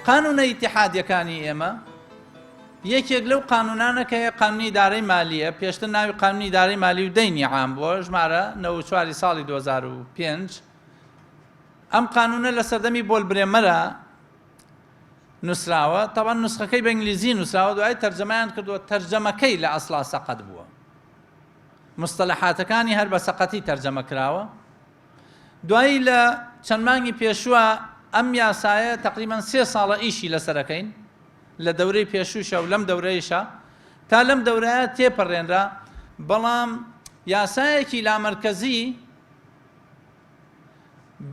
قانونە ئیتیحادیەکانی ئێمە یەکێک لەو قانونانە کە قانونی ئیدارەی مالیە، پێشتر ناوی قانونی ئیدارەی مالی و دەینی عام بووە، ژمارە 94 ساڵی 2005. ئەم قانونە لە سەردەمی بۆل برێمەرە نووسراوە، تەواو نوسخەکەی بە ئینگلیزی نووسراوە، دوای تەرجەمەیان کردووە. تەرجەمەکەی لە ئەسڵا سەقەت بووە، مستەلەحاتەکانی هەر بە سەقەتی تەرجەمە کراوە. دوایی لە چەند مانگی پێشووە ئەم یاسایە تقریباً 3 ساڵە ئیشی لەسەرەکەین، لە دەورەی پێشووشە و لەم دەورەیشە، تا لەم دەورەیە تێپەڕێنرا. بەڵام یاسایەکی لامەرکەزی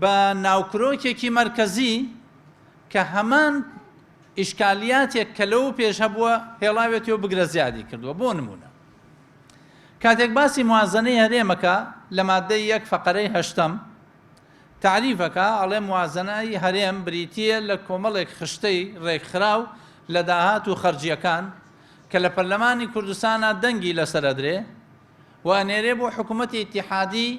بە ناوکرۆکێکی مەرکەزی کە هەمان ئیشکالیاتێک کە لەو پێش هەبووە هێڵاوێتەوە بگرە زیادی کردووە. بۆ نمونە کاتێک باسی موازنەی هەرێمەکە لە مادەی 1 فەقەرەی 8 تعریفەکە، ئەڵێ موازنەی هەرێم بریتیە لە کۆمەڵێک خشتەی ڕێکخراو لە داهات و خەرجیەکان کە لە پەرلەمانی کوردستانە دەنگی لەسەرەدرێ و ئەنێرێ بۆ حکوومەتی ئیتیحادی،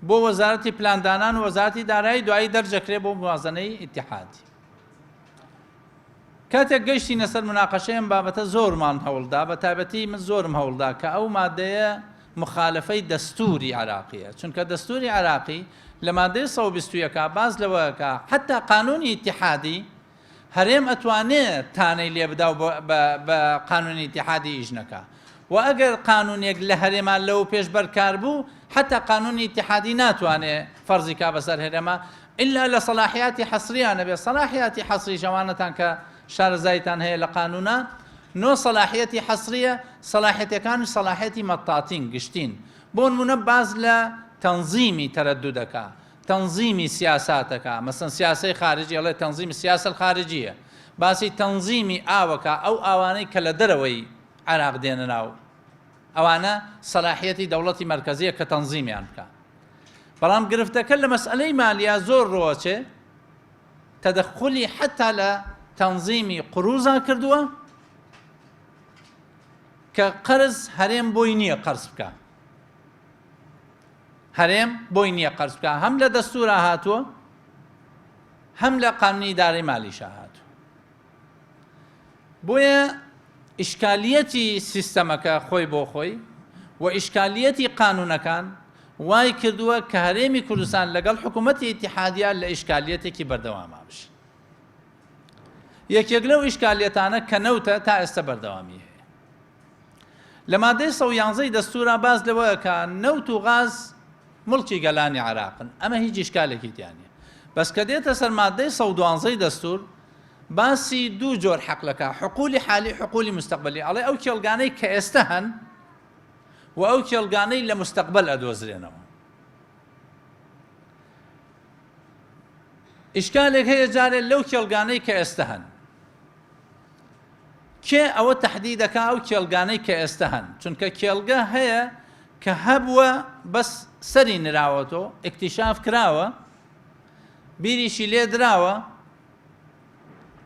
بۆ وەزارەتی پلاندانان و وەزارەتی دارایی، دوایی دەرجەکرێ بۆ موازنەی ئیتیحادی. کاتێک گەیشتینە سەر مناقەشەیەم بابەتە زۆرمان هەوڵدا، بە تایبەتی من زۆرم هەوڵدا کە ئەو مادەیە مخالفەی دەستوری عراقیە، چونکە دەستوری عراقی لە مادەی 121 باز لەوەکە حتا قانونی ئیتیحادی هەرێم ئەتوانێت تانەی لێ بدا و بە قانونی ئیتیحادی ئیش نەکا، و ئەگەر قانونێک لە هەرێمان لەو پێش بەرکار بوو حتا قانونی ئیتیحادی ناتوانێت فەرزی کا بەسەر هەرێمە ئللا لە سەلاحیاتی حەسریانە بێ. سەلاحیاتی حەسری شەوانەتان کە شارەزایتان هەیە لە قانونا، نۆ سەلاحیەتی حەسریە، سەلاحیەتەکان سەلاحیەتی مەتاتین گشتین. بۆ نمونە باز لە تەنزیمی تەرەدودەکە، تەنزیمی سیاساتەکە، مەسەن سیاسی خارجی، ئەڵێ تەنزیمی سیاسەت خارجیە، باسی تەنزیمی ئاوەکە، ئەو ئاوانەی کە لە دەرەوەی عراق دێنە ناو، ئەوانە سەلاحیەتی دەوڵەتی مەرکەزیە کە تەنزیمیان بکە. بەڵام گرفتەکە لە مەسئلەی مالیە زۆر ڕۆچێ، تەدەخلی حتا لە تەنزیمی قروزا کردووە کە قەرز هەرێم بۆی نییە قەرز بکە، هەرێم بۆی نییە قەرز بکە، هەم لە دەستورا هاتووە هەم لە قانونی ئیدارەی مالیشە هاتووە. بۆیە ئیشکالیەتی سیستەمەکە خۆی بۆ خۆی و ئیشکالیەتی قانونەکان وای کردووە کە هەرێمی کوردستان لەگەڵ حکوومەتی ئیتیحادیە لە ئیشکالیەتێکی بەردەواما بشێ. یەکێک لەو ئیشکالیەتانە کە نەوتە تا ئێستا بەردەوامی هەیە. لە مادەی 111 دەستورا باز لەوەیە کە نەوت و غاز مڵکی گەلانی عراقن، ئەمە هیچ ئیشکالێکی تیان نییە. بەس کە دێتە سەر مادەی 112 دەستور باسی دوو جۆر حەقلەکە، حقولی حالی، حقولی مستەقبەلی، ئەڵێ ئەو کێڵگانەی کە ئێستا هەن و ئەو کێڵگانەی لە مستەقبەل ئەدۆزرێنەوە. ئیشکالێک هەیە جارێ لەو کێڵگانەی کە ئێستا هەن، کێ ئەوە تەحدیدەکە ئەو کێڵگانەی کە ئێستا هەن، چونکە کێڵگە هەیە کە هەبووە بەس سەری نراوەتەوە، ئیکتیشاف کراوە، بیریشی لێ دراوە،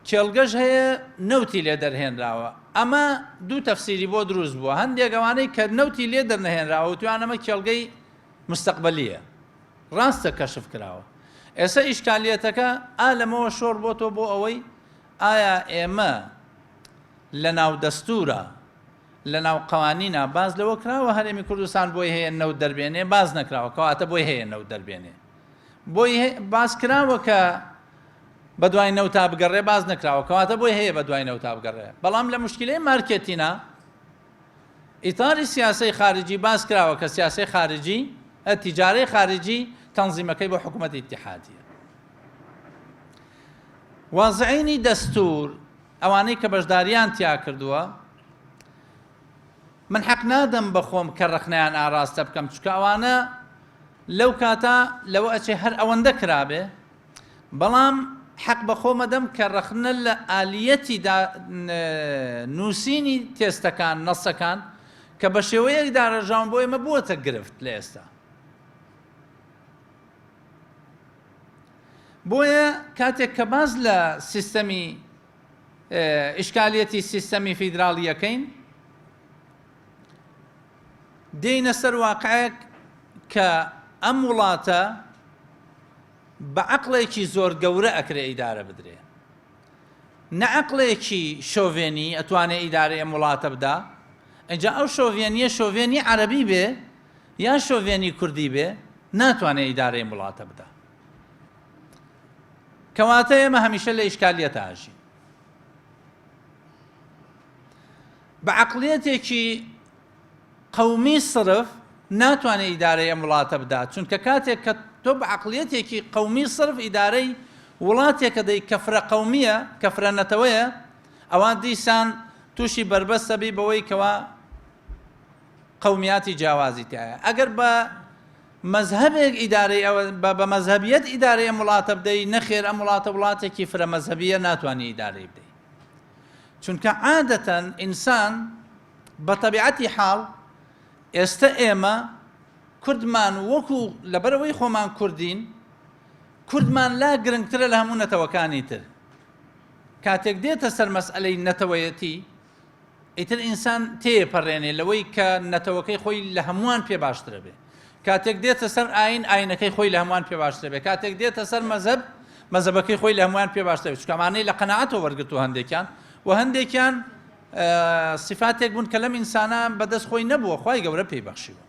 کێڵگەش هەیە نەوتی لێ دەرهێنراوە. ئەمە دوو تەفسیری بۆ دروست بووە، هەندێک ئەوانەی کە نەوتی لێ دەرنەهێنراوە وتویان ئەمە کێڵگەی مستەقبەلیە، ڕاستە کەشف کراوە. ئێستا ئیشکالیەتەکە لەمەوە شۆڕ بۆتەوە بۆ ئەوەی ئایا ئێمە لە ناو دەستورە، لە ناو قوانینە باز لەوە کراوە هەرێمی کوردستان بۆی هەیە نەوت دەربێنێ، باز نەکراوە، کەواتە بۆی هەیە نەوت دەربێنێ، بۆی باز کراوە کە بە دوای نەوتا بگەڕێ، باز نەکراوە، کەواتە بۆی هەیە بە دوای نەوتا بگەڕێ. بەڵام لە مشکلەی مارکێتینە ئیتاری سیاسی خارجی باز کراوە کە سیاسی خارجی، تیجارەی خارجی تەنزیمەکەی بۆ حکوومەتی ئیتیحادیە. وازعینی دەستور ئەوانەی کە بەشداریان تیا کردووە، من حەق نادەم بەخۆم کە ڕەخنەیان ئاراستە بکەم، چونکە ئەوانە لەو کاتە لەوە ئەچێ هەر ئەوەندە کرابێ، بەڵام حەق بەخۆمە دەم کە ڕەخنە لە ئالیەتی نووسینی تێستەکان، نەسەکان کە بە شێوەیەک داڕێژاون بۆ ئێمە بووەتە گرفت لە ئێستا. بۆیە کاتێک کە باز لە سیستەمی ئیشکالیەتی سیستەمی فیدراڵیەکەین، دێینە سەر واقعەیەک کە ئەم وڵاتە بە عەقڵێکی زۆر گەورە ئەکرێ ئیدارە بدرێ، نە عەقڵێکی شۆڤێنی ئەتوانێ ئیدارەی ئەم وڵاتە بدا. ئەجا ئەو شۆڤێنیە شۆڤێنی عەرەبی بێ یا شۆڤێنی کوردی بێ ناتوانێت ئیدارەی وڵاتە بدا. کەواتە ئێمە هەمیشە لە ئیشکالیەتە ئاژین. بە عەقڵیەتێکی قەومی صرف ناتوانێت ئیدارەی ئەم وڵاتە بدا، چونکە کاتێک کە تۆ بە عەقڵیەتێکی قەومی صرف ئیدارەی وڵاتێکە دەی کەفرە قەومیە، کەفرە نەتەوەیە، ئەوان دیسان تووشی بربەستە بی بەوەی کەوا قەومیاتی جیاوازی تایە. ئەگەر بە مەزهەبێک ئیدارەی بە مەزهەبیەت ئیدارەی ئەم وڵاتە بدەی، نەخێر ئەم وڵاتە وڵاتێکی فرە مەزهەبیە ناتوانانی ئیدارەی بدەی. چونکە عادەتەن ئینسان بە تەبیعەتی حاڵ ئێستا ئێمە کوردمان وەکو لەبەرەوەی خۆمان کوردین، کوردمان لا گرنگترە لە هەموو نەتەوەکانی تر. کاتێک دێتە سەر مەسئلەی نەتەوەیەتی، ئیتر ئینسان تێپەڕێنێ لەوەی کە نەتەوەکەی خۆی لە هەمووان پێ باشترە بێ. کاتێک دێتە سەر ئاین، ئاینەکەی خۆی لە هەمووان پێ باشترە بێ. کاتێک دێتە سەر مەزهەب، مەزهەبەکەی خۆی لە هەمووان پێ باشترە بێت. چکەمانەی لە قەناعەتەوە وەرگرتووە هەندێکیان، و هەندێکیان صفاتێک بوون کە لەم ئینسانە بەدەست خۆی نەبووە، خوای گەورە پێی بەخشیوە.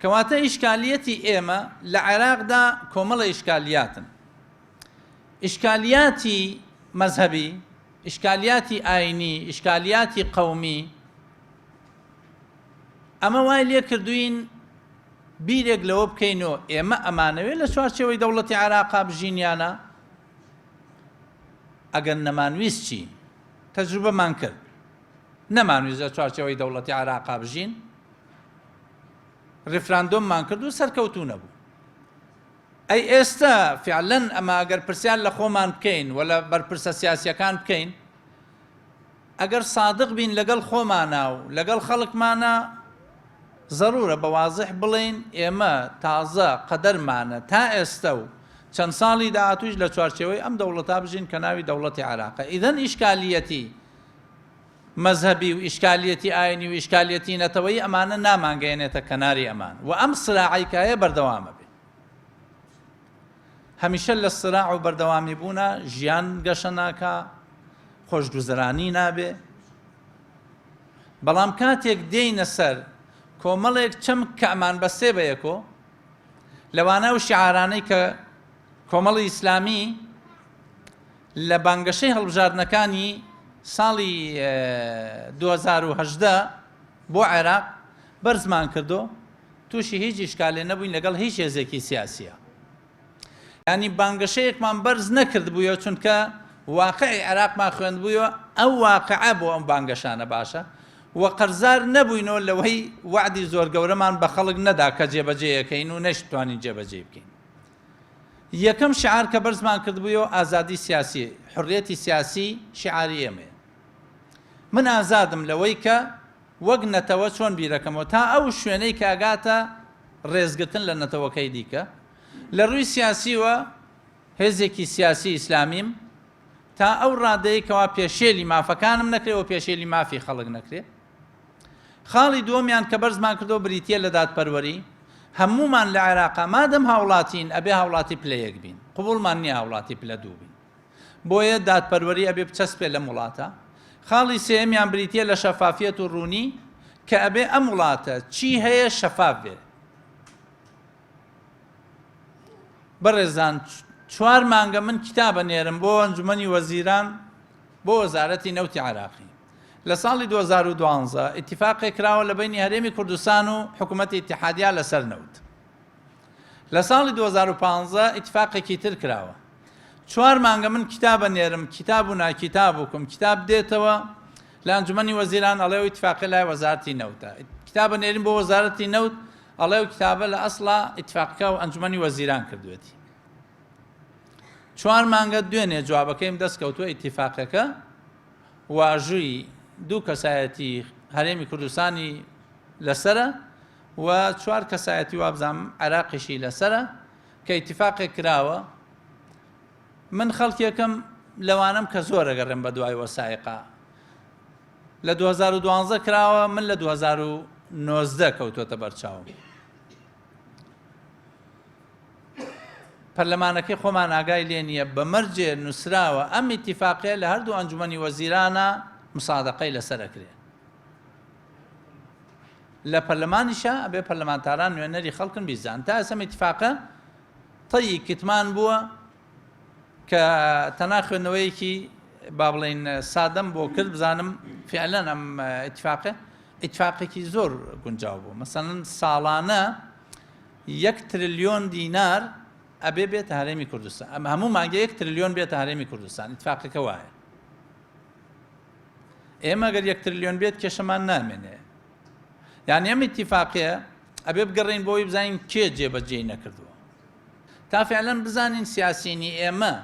کەواتە ئیشکالیەتی ئێمە لە عێراقدا کۆمەڵە ئیشکالیاتن. ئیشکالیاتی مەزهەبی، ئیشکالیاتی ئاینی، ئیشکالیاتی قەومی، ئەمە وای لێ کردوین بیرێک لەوە بکەینەوە ئێمە ئەمانەوێت لە چوارچێوەی دەوڵەتی عێراقا بژینیانە. ئەگەر نەمانویست چین، تەجروبەمان کرد، نەمانویست لە چوارچێوەی دەوڵەتی عێراقا بژین، ڕێفراندۆممان کرد و سەرکەوتوو نەبوو. ئەی ئێستا فعلەن ئەمە ئەگەر پرسیار لە خۆمان بکەین و لە بەرپرسە سیاسیەکان بکەین، ئەگەر سادق بین لەگەڵ خۆمانە و لەگەڵ خەڵکمانە، ضرورە بە وازح بڵێن ئێمە تازە قەدەرمانە تا ئێستا و چەند ساڵی داهاتووش لە چوارچێوەی ئەم دەوڵەتا بژین کە ناوی دەوڵەتی عێراقە. ئیدەن ئیشکالیەتی مەزهەبی و ئیشکالیەتی ئاینی و ئیشکالیەتی نەتەوەیی ئەمانە نامانگەێنێتە کەناری ئەمان، و ئەم سراعی کە هەیە بەردەوامە بێ. هەمیشە لە سراع و بەردەوامی بوونە ژیان گەشە ناکا، خۆشگوزەرانی نابێ. بەڵام کاتێک دێینە سەر کۆمەڵێک چەم کە ئەمان بەستێ بە یەکۆ، لەوانە و شیعارانەی کە کۆمەڵی ئیسلامی لە بانگەشەی هەڵبژاردنەکانی ساڵی 2018 بۆ عێراق بەرزمان کردو، تووشی هیچ ئیشکالێ نەبووین لەگەڵ هیچ هێزێکی سیاسیە. ینی بانگەشەیەکمان بەرز نەکرد بوویەوە، چونکە واقعی عێراقمان خوێند بوویەوە، ئەو واقعە بۆ ئەم بانگەشانە باشە، و قەرزار نەبووینەوە لەوەی وعدی زۆر گەورەمان بە خەڵک نەدا کە جێبەجێیەکەین و نەشتوانین جێبەجێ بکەین. یەکەم شعار کە بەرزمان کرد بوویەوە ئازادی سیاسی، حڕیەتی سیاسی شعاری ئێمەیە. من ئازادم لەوەی کە وەک نەتەوە چۆن بیرەکەمەوە تا ئەو شوێنەی کە ئاگاتە ڕێزگرتن لە نەتەوەکەی دیکە. لە ڕووی سیاسیوە هێزێکی سیاسی ئیسلامیم تا ئەو ڕادەیە کەوا پێشێلی مافەکانم نەکرێ و پێشێلی مافی خەڵک نەکرێ. خاڵی دووەمیان کە بەرزمان کردەوە بریتیە لە دادپەروەری. هەمومان لە عێراقا مادەم هاوڵاتین ئەبێ هاوڵاتی پلەیەک بین، قبوڵمان نییە هاوڵاتی پلە دوو بین، بۆیە دادپەروەری ئەبێ بچەسپێ لەم وڵاتە. خاڵی سێمیان بریتیە لە شەفافیەت و ڕوونی کە ئەبێ ئەم وڵاتە چی هەیە شەفاف بێ. بەڕێزان، 4 مانگە من کتابە نێرم بۆ ئەنجومەنی وەزیران بۆ وەزارەتی نەوتی عێراقی. لە ساڵی 2012 ئیتیفاقێک کراوە لە بینی هەرێمی کوردستان و حکوومەتی ئیتیحادیا لەسەر نەوت. لە ساڵی 2015 ئیتیفاقێکی تر کراوە. 4 مانگە من کتابە نێرم، کتاب و ناکیتاب وکم، کتاب دێتەوە لە ئەنجومەنی وەزیران ئەڵێ و ئیتیفاقی لای وەزارەتی نەوتە. کتابە نێرین بۆ وەزارەتی نەوت ئەڵێ و کتابە لە ئەسڵا ئیتیفاقەکە و ئەنجومەنی وەزیران کردوێتی. 4 مانگە دوێنێ جوابەکەیم دەستکەوتووە ئیتیفاقەکە واژووی 2 کەسایەتی هەرێمی کوردستانی لەسرە و 4 کەسایەتی وابزانم عێراقیشی لەسرە کە ئیتیفاقێک کراوە. من خەڵکێکم لەوانم کە زۆر ئەگەڕێم بە دوای وەسایقا. لە 2012 کراوە، من لە 2019 کەوتوتە بەرچاوم. پەرلەمانەکەی خۆمان ئاگای لێ نییە بە مەرجێ نووسراوە ئەم ئیتیفاقیە لە هەردوو ئەنجومەنی وەزیرانە مسادەقەی لەسەر ئەکرێ لە پەرلەمانیشە ئەبێ پەرلەمانتاران نوێنەری خەڵکن بیزان تا ئەسەم ئیتیفاقە تەیی کتمان بووە کە تەنها خوێندنەوەیەکی با بڵێن سادەم بۆ کرد بزانم فعلەن ئەم ئیتیفاقێکی زۆر گونجاو بوو مەسەڵەن ساڵانە 1 تریلیۆن دینار ئەبێ بێتە هەرێمی کوردستان ئەم هەموو مانگە 1 تریلیۆن بێتە هەرێمی کوردستان ئیتیفاقەکە وایە ئێمە ئەگەر 1 تریلیۆن بێت کێشەمان نامێنێ یعنی ئەم ئیتیفاقیە ئەبێ بگەڕین بۆی بزانین کێ جێبەجێی نەکردووە تا فعلەن بزانین سیاسینی ئێمە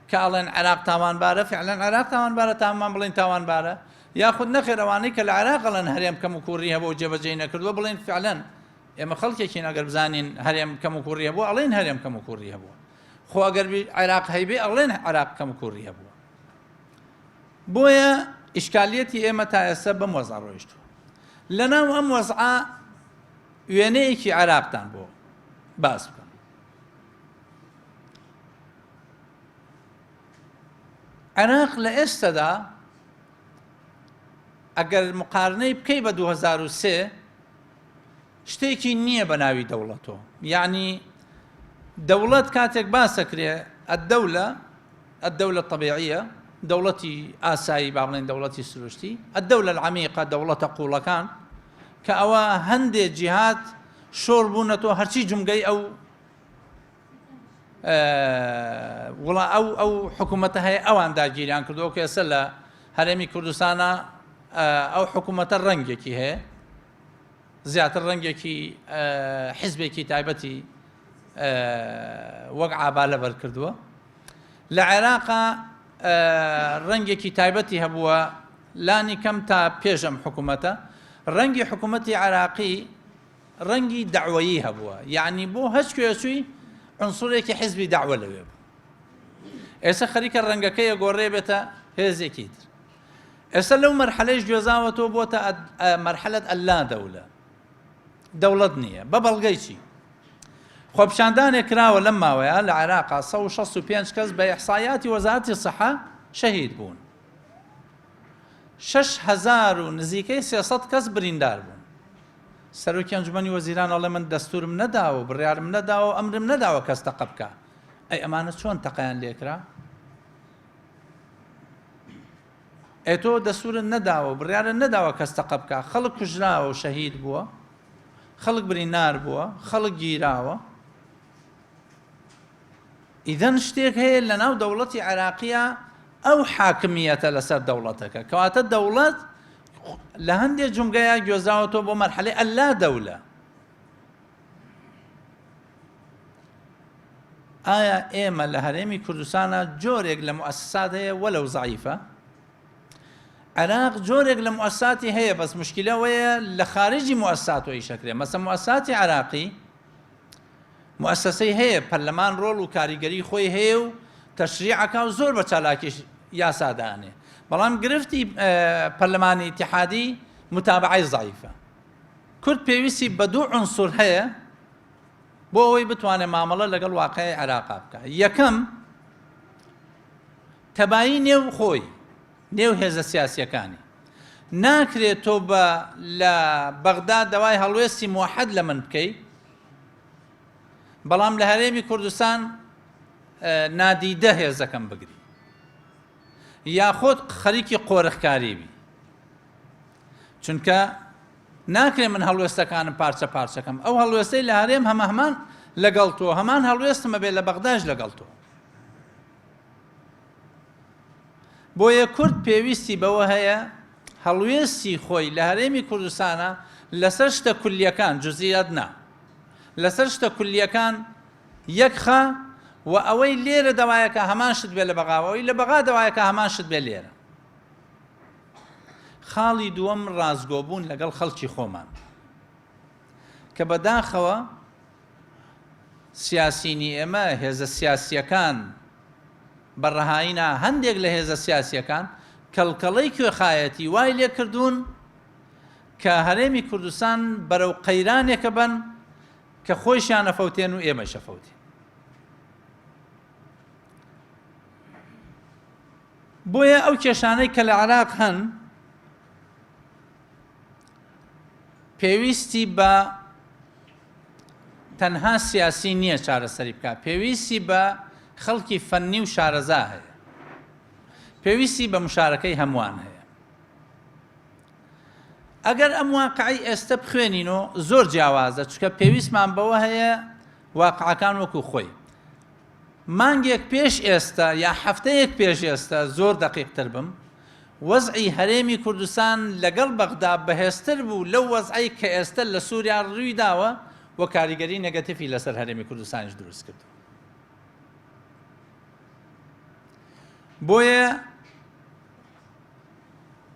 کە ئەڵێن عێراق تاوانبارە فعلەن عێراق تاوانبارە تامان بڵێن تاوانبارە یاخود نەخێر ئەوانەی کە لە عێراق ئەڵێن هەرێم کەم و کوڕی هەبوو جێبەجێی نەکردووە بڵێن فعلەن ئێمە خەڵکێکین ئەگەر بزانین هەرێم کەم و کوڕی هەبوو ئەڵێن هەرێم کەم و کوڕی هەبووە خۆ ئەگەر عێراق هەیبێ ئەڵێن عێراق کەم و کوڕی هەبووە بۆیە ئیشکالیەتی ئێمە تا ئێستا بەم وەزع ڕۆیشتووە لەناو ئەم وەزعە وێنەیەکی عێراقتان بۆ باس بکەم عێراق لە ئێستادا ئەگەر مقارنەی بکەی بە 2003 شتێکی نییە بە ناوی دەوڵەتەوە یعنی دەوڵەت کاتێک باسەکرێ الدەولە الطبیعیە دەوڵەتی ئاسایی با بڵێن دەوڵەتی سروشتی الدەولە العەمیقە دەوڵەتە قوڵەکان کە ئەوە هەندێک جیهات شۆڕ بوونەتەوە هەرچی جومگەی ئەو حکوومەتە هەیە ئەوان داگیریان کردەوە کە ئێستا لە هەرێمی کوردستانە ئەو حکوومەتە ڕەنگێکی هەیە زیاتر ڕەنگێکی حیزبێکی تایبەتی وەک عابا لەبەر کردووە لە عێراقا ڕەنگێکی تایبەتی هەبووە لانی کەم تا پێشەم حکوومەتە ڕەنگی حکوومەتی عێراقی ڕەنگی داوایی هەبووە یعنی بۆ هەچ کوێچووی عنسوورێکی حیزبی داوە لەوێ بوو ئێستا خەریکە ڕەنگەکەیە گۆڕێ بێتە هێزێکی تر ئێستا لەو مەرحەلەیش گوێزاوەتەوە بۆتە مەرحەلەت ئەللا دەوڵەت نییە بە بەڵگەی چی خۆپیشاندانێک کراوە لەم ماوەیە لە عێراقا 165 کەس بە ئیحسایاتی وەزارەتی سەحا شەهید بوون 6,000 و نزیکەی 300 کەس بریندار بوون سەرۆکی ئەنجومەنی وەزیران ئەڵێ من دەستورم نەداوە بڕیارم نەداوە ئەمرم نەداوە کەس تەقە بکە ئەی ئەمانە چۆن تەقەیان لێکرا ئەی تۆ دەستورت نەداوە بڕیارت نەداوە کەس تەقە بکە خەڵک کوژراوە و شەهید بووە خەڵک بریندار بووە خەڵک گیراوە ئیدەن شتێک هەیە لە ناو دەوڵەتی عێراقیە ئەو حاکمیەتە لەسەر دەوڵەتەکە کەواتە دەوڵەت لە هەندێک جومگەیە گوێزراوەتەوە بۆ مەرحەلەی ئەللا دەولە ئایا ئێمە لە هەرێمی کوردستانە جۆرێک لە موسسات هەیە وەلەو زەعیفە عێراق جۆرێک لە موسساتی هەیە بەس مشکلەوەیە لە خارجی موسسات و ئیشەکرێ مەسەڵەن موسساتی عێراقی موسسەی هەیە پەرلەمان ڕۆڵ و کاریگەری خۆی هەیە و تەشریعەکە و زۆر بە چالاکیش یاسادانێ بەڵام گرفتی پەرلەمانی ئیتیحادی متابعەی زەعیفە کورد پێویستی بە دوو عنسوور هەیە بۆ ئەوەی بتوانێت مامەڵە لەگەڵ واقعی عێراقا بکە یەکەم تەبایی نێو خۆی نێو هێزە سیاسیەکانی ناکرێت تۆ بە لە بەغدا دەوای هەڵوێستی موحەد لە من بکەی بەڵام لە هەرێمی کوردستان نادیدە هێزەکەم بگری یاخۆت خەریکی قۆرەخکاری بی چونکە ناکرێت من هەڵوێستەکانم پارچە پارچەکەم ئەو هەڵوێستەی لە هەرێم هەمان لەگەڵ تۆ هەمان هەڵوێستمە بێت لە بەغداش لەگەڵ تۆ بۆیە کورد پێویستی بەوە هەیە هەڵوێستی خۆی لە هەرێمی کوردستانە لەسەر شتە کولیەکان جوزئیات نا لەسەر شتە کولیەکان یەکخە و ئەوەی لێرە دەوایەکە هەمان شت بێت لە بەغاوەوەی لە بەغا دەوایەکە هەمان شت بێت لێرە خاڵی دووەم ڕازگۆبوون لەگەڵ خەڵکی خۆمان کە بەداخەوە سیاسینی ئێمە هێزە سیاسیەکان بەڕەهایینا هەندێک لە هێزە سیاسیەکان کەڵکەڵەی کوێخایەتی وای لێ کردوون کە هەرێمی کوردستان بەرەو قەیرانێکە بن کە خۆیشیان نەفەوتێن و ئێمە شەفەوتین بۆیە ئەو کێشانەی کە لە عێراق هەن پێویستی بە تەنها سیاسی نییە چارەسەری بکات، پێویستی بە خەڵکی فەنی و شارەزا هەیە، پێویستی بە مشارەکەی هەمووان هەیە. ئەگەر ئەم واقعی ئێستا بخوێنینەوە زۆر جیاوازە، چونکە پێویستمان بەوە هەیە واقعەکان وەکو خۆی. مانگێک پێش ئێستا یا هەفتەیەک پێش ئێستا زۆر دەقیقتر بم، وەزعی هەرێمی کوردستان لەگەڵ بەغدا بەهێزتر بوو لەو وەزعی کە ئێستا لە سووریا ڕووی داوە و کاریگەری نەگەتیفی لەسەر هەرێمی کوردستانیش دروست کرد. بۆیە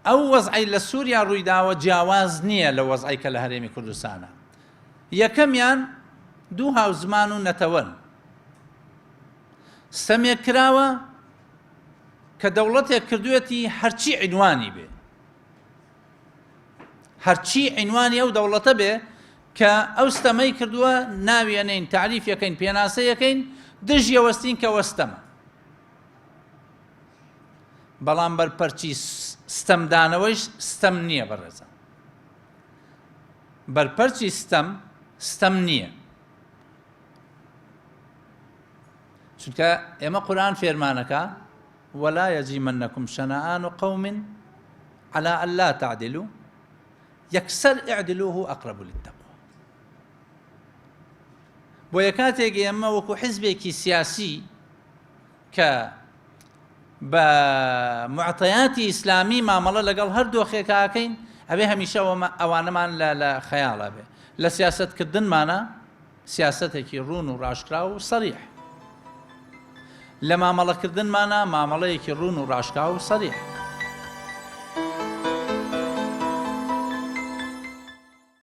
ئەو وەزعی لە سووریا ڕووی داوە جیاواز نییە لە وەزعی کە لە هەرێمی کوردستانە. یەکەمیان دوو هاوزمان و نەتەوەن سەمێک کراوە کە دەوڵەتێک کردوێتی هەرچی عینوانی بێ، هەرچی عینوانی ئەو دەوڵەتە بێ کە ئەو ستەمەی کردووە ناویەنین، تعریفیەکەین، پێناسەیەکەین، دژیە وەستین کە وەستەمە. بەڵام بەرپەرچی ستەمدانەوەیش ستەم نییە بەڕێزە، بەرپەرچی ستەم نییە. چونکە ئێمە قورئان فێرمانەکە ولا يجرمنكم شنآن قوم على ألا تعدلوا يكسر اعدلوا هو أقرب للتقوى. بۆیە کاتێک ئێمە وەکو حیزبێکی سیاسی کە بە معتەیاتی ئیسلامی مامەڵە لەگەڵ هەر دۆخێکاکەین، ئەبێ هەمیشە ئەوانەمان لە خەیاڵە بێ. لە سیاسەتکردنمانە سیاسەتێکی ڕوون و ڕاشکرا و سەریح، لە مامەڵەکردنمانە مامەڵەیەکی ڕوون و ڕاشکرا و سەریح.